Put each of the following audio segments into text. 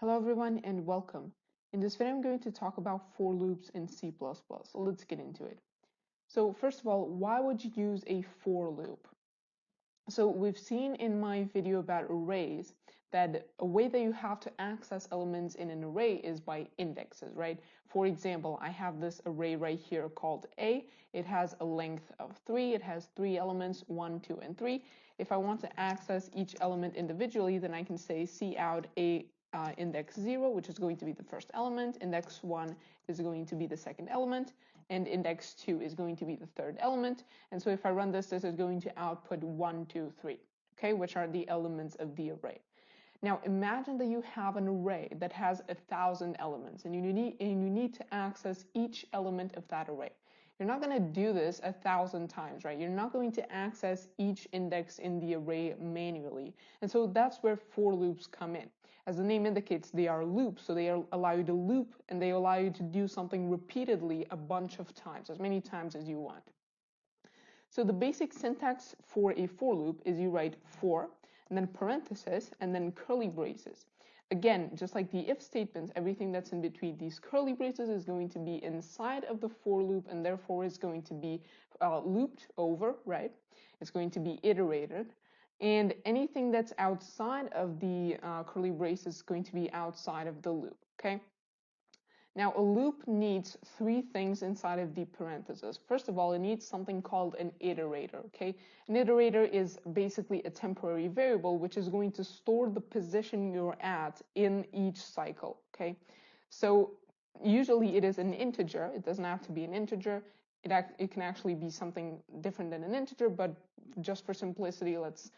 Hello everyone and welcome. In this video I'm going to talk about for loops in C++. So let's get into it. So first of all, why would you use a for loop? So we've seen in my video about arrays that a way that you have to access elements in an array is by indexes, right? For example, I have this array right here called A. It has a length of 3. It has 3 elements, 1, 2, and 3. If I want to access each element individually, then I can say cout A index 0, which is going to be the first element, index 1 is going to be the second element, and index 2 is going to be the third element. And so if I run this is going to output 1, 2, 3, okay, which are the elements of the array. Now imagine that you have an array that has 1,000 elements and you need to access each element of that array. You're not going to do this 1,000 times, right? You're not going to access each index in the array manually. And so that's where for loops come in. As the name indicates, they are loops, so they allow you to loop and they allow you to do something repeatedly a bunch of times, as many times as you want. So the basic syntax for a for loop is you write for, and then parentheses, and then curly braces. Again, just like the if statements, everything that's in between these curly braces is going to be inside of the for loop and therefore is going to be looped over, right? It's going to be iterated. And anything that's outside of the curly brace is going to be outside of the loop, okay? Now, a loop needs 3 things inside of the parentheses. First of all, it needs something called an iterator, okay? An iterator is basically a temporary variable which is going to store the position you're at in each cycle, okay? So usually it is an integer. It doesn't have to be an integer. It can actually be something different than an integer, but just for simplicity, let's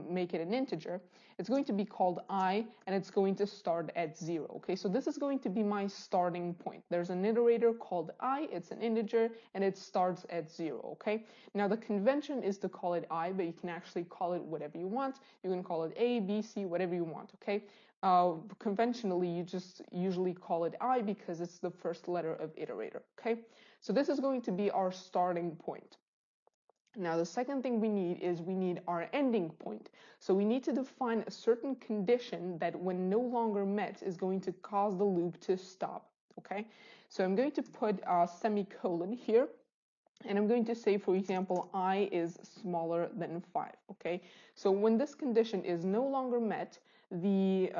make it an integer. It's going to be called I, and it's going to start at 0. Okay, so this is going to be my starting point. There's an iterator called I, it's an integer, and it starts at 0. Okay, now the convention is to call it I, but you can actually call it whatever you want. You can call it A, B, C, whatever you want. Okay, conventionally, you just usually call it I because it's the first letter of iterator. Okay, so this is going to be our starting point. Now, the second thing we need our ending point. So we need to define a certain condition that when no longer met is going to cause the loop to stop, okay? So I'm going to put a semicolon here, and I'm going to say, for example, I is smaller than 5, okay? So when this condition is no longer met, the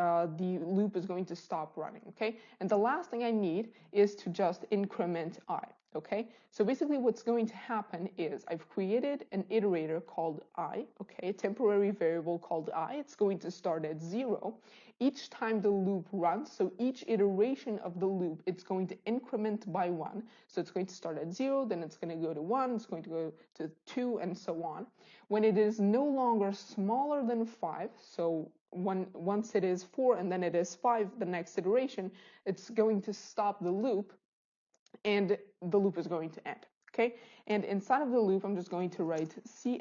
loop is going to stop running, okay? And the last thing I need is to just increment I, okay? So basically what's going to happen is I've created an iterator called I, okay? A temporary variable called I. It's going to start at 0 each time the loop runs. So each iteration of the loop, it's going to increment by 1. So it's going to start at 0, then it's going to go to 1, it's going to go to 2, and so on. When it is no longer smaller than 5, so once it is 4 and then it is 5, the next iteration, it's going to stop the loop and the loop is going to end, okay? And inside of the loop, I'm just going to write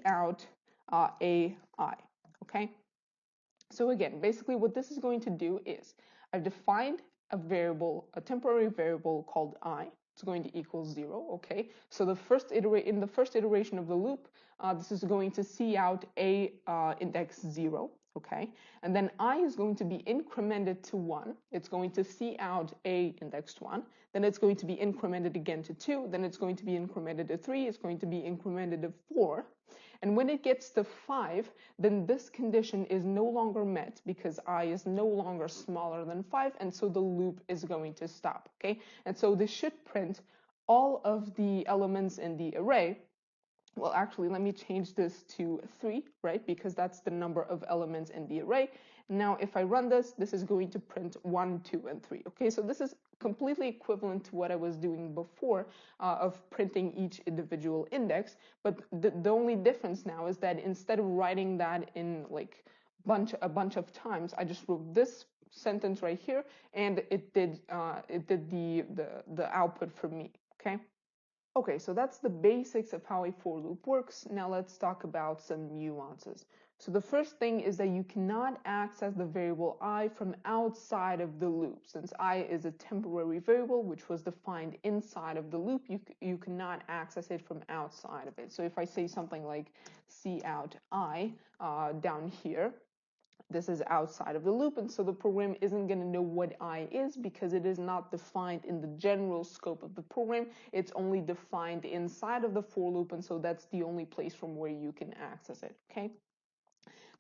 cout AI, okay? So again, basically what this is going to do is I've defined a variable, a temporary variable called I. It's going to equal 0, okay? So in the first iteration of the loop, this is going to cout A index 0, okay? And then I is going to be incremented to 1. It's going to cout A indexed 1. Then it's going to be incremented again to 2. Then it's going to be incremented to 3. It's going to be incremented to 4. And when it gets to 5, then this condition is no longer met because I is no longer smaller than 5, and so the loop is going to stop, okay? And so this should print all of the elements in the array. Well, actually, let me change this to 3, right? Because that's the number of elements in the array. Now, if I run this, this is going to print 1, 2, and 3. Okay, so this is completely equivalent to what I was doing before of printing each individual index. But the only difference now is that instead of writing that in like a bunch of times, I just wrote this sentence right here, and it did the output for me. Okay. Okay, so that's the basics of how a for loop works. Now let's talk about some nuances. So the first thing is that you cannot access the variable I from outside of the loop. Since I is a temporary variable which was defined inside of the loop, you cannot access it from outside of it. So if I say something like cout I down here, This is outside of the loop, and so the program isn't going to know what I is because it is not defined in the general scope of the program. It's only defined inside of the for loop, and so that's the only place from where you can access it, okay?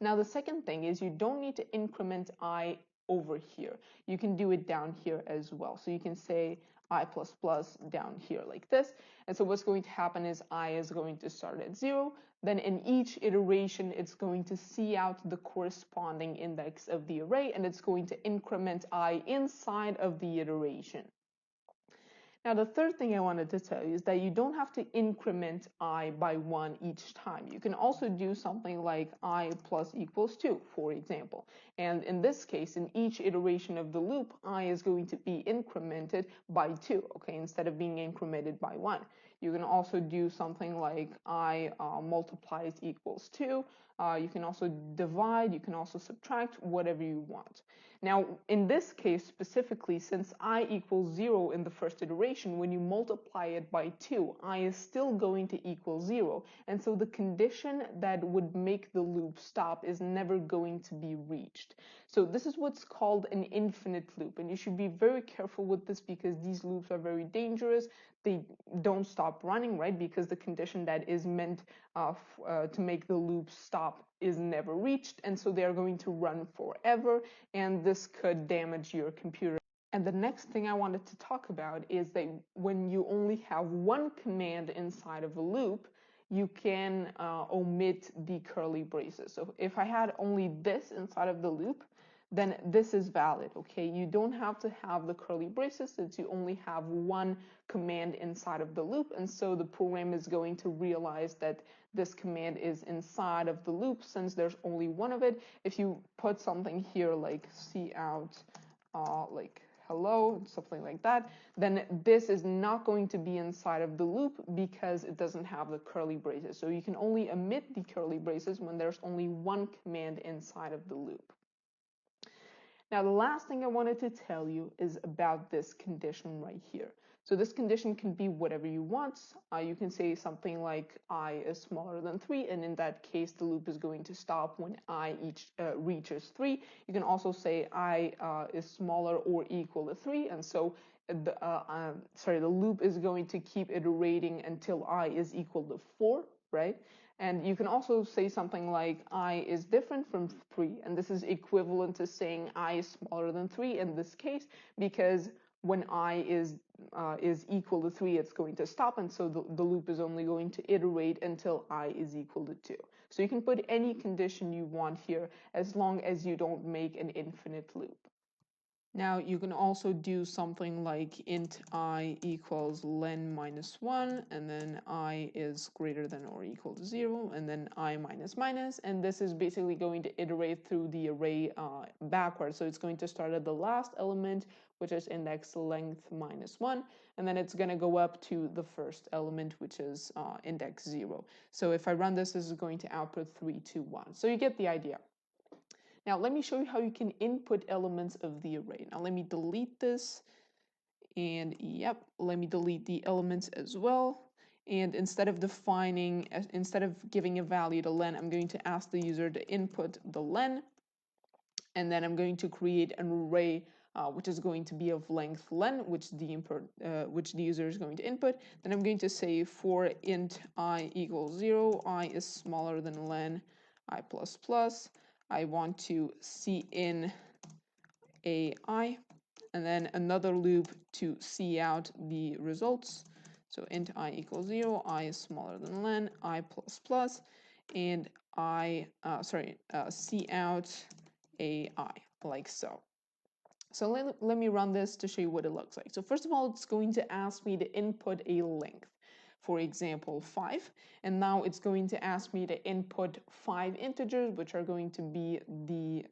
Now, the second thing is you don't need to increment I over here. You can do it down here as well. So you can say I++ down here like this. And so what's going to happen is I is going to start at 0. Then in each iteration, it's going to see out the corresponding index of the array, and it's going to increment I inside of the iteration. Now, the third thing I wanted to tell you is that you don't have to increment I by 1 each time. You can also do something like I plus equals 2, for example. And in this case, in each iteration of the loop, I is going to be incremented by 2, okay, instead of being incremented by 1. You can also do something like I multiplies equals 2. You can also divide, you can also subtract, whatever you want. Now, in this case specifically, since I equals 0 in the first iteration, when you multiply it by 2, I is still going to equal 0. And so the condition that would make the loop stop is never going to be reached. So this is what's called an infinite loop. And you should be very careful with this because these loops are very dangerous. They don't stop running, right? Because the condition that is meant to make the loop stop is never reached, and so they're going to run forever, and this could damage your computer. And the next thing I wanted to talk about is that when you only have one command inside of a loop, you can omit the curly braces. So if I had only this inside of the loop, then this is valid, okay? You don't have to have the curly braces since you only have one command inside of the loop, and so the program is going to realize that this command is inside of the loop since there's only one of it. If you put something here like cout, like hello, something like that, then this is not going to be inside of the loop because it doesn't have the curly braces. So you can only omit the curly braces when there's only one command inside of the loop. Now, the last thing I wanted to tell you is about this condition right here. So this condition can be whatever you want. You can say something like I is smaller than 3, and in that case, the loop is going to stop when I reaches 3. You can also say I is smaller or equal to 3, and so the loop is going to keep iterating until I is equal to 4, right? And you can also say something like I is different from 3, and this is equivalent to saying I is smaller than 3 in this case, because when I is equal to 3, it's going to stop, and so the loop is only going to iterate until I is equal to 2. So you can put any condition you want here as long as you don't make an infinite loop. Now you can also do something like int I equals len minus 1, and then I is greater than or equal to 0, and then I minus minus, and this is basically going to iterate through the array backwards. So it's going to start at the last element, which is index length minus 1, and then it's going to go up to the first element, which is index 0. So if I run this, this is going to output 3, 2, 1. So you get the idea. Now let me show you how you can input elements of the array. Now let me delete this, and yep, let me delete the elements as well. And instead of giving a value to len, I'm going to ask the user to input the len, and then I'm going to create an array which is going to be of length len, which the user is going to input. Then I'm going to say for int I equals 0, I is smaller than len I plus plus. I want to cin AI, and then another loop to cout the results. So int I equals 0, I is smaller than len, I plus plus, and cout AI, like so. So let me run this to show you what it looks like. So first of all, it's going to ask me to input a length. For example, 5, and now it's going to ask me to input 5 integers, which are going to be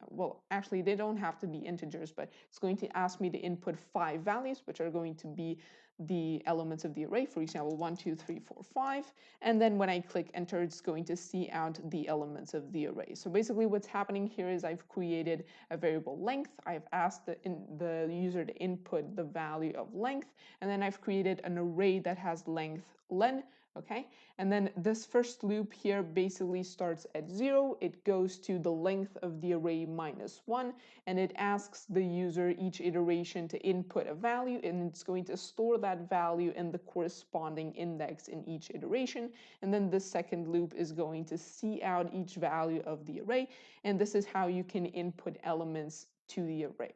well, actually they don't have to be integers, but it's going to ask me to input 5 values, which are going to be the elements of the array, for example, 1, 2, 3, 4, 5, and then when I click enter, it's going to see out the elements of the array. So basically what's happening here is I've created a variable length, I've asked the user to input the value of length, and then I've created an array that has length len okay? And then this first loop here basically starts at 0, it goes to the length of the array -1, and it asks the user each iteration to input a value, and it's going to store that value in the corresponding index in each iteration. And then the second loop is going to see out each value of the array, and this is how you can input elements to the array.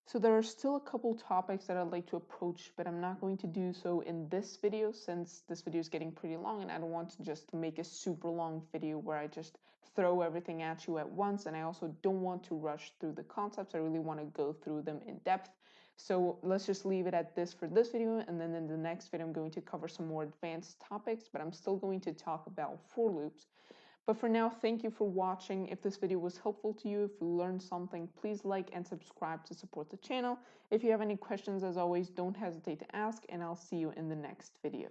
So there are still a couple topics that I'd like to approach, but I'm not going to do so in this video since this video is getting pretty long and I don't want to just make a super long video where I just throw everything at you at once, and I also don't want to rush through the concepts. I really want to go through them in depth. So let's just leave it at this for this video, and then in the next video I'm going to cover some more advanced topics, but I'm still going to talk about for loops. But for now, thank you for watching. If this video was helpful to you, if you learned something, please like and subscribe to support the channel. If you have any questions, as always, don't hesitate to ask, and I'll see you in the next video.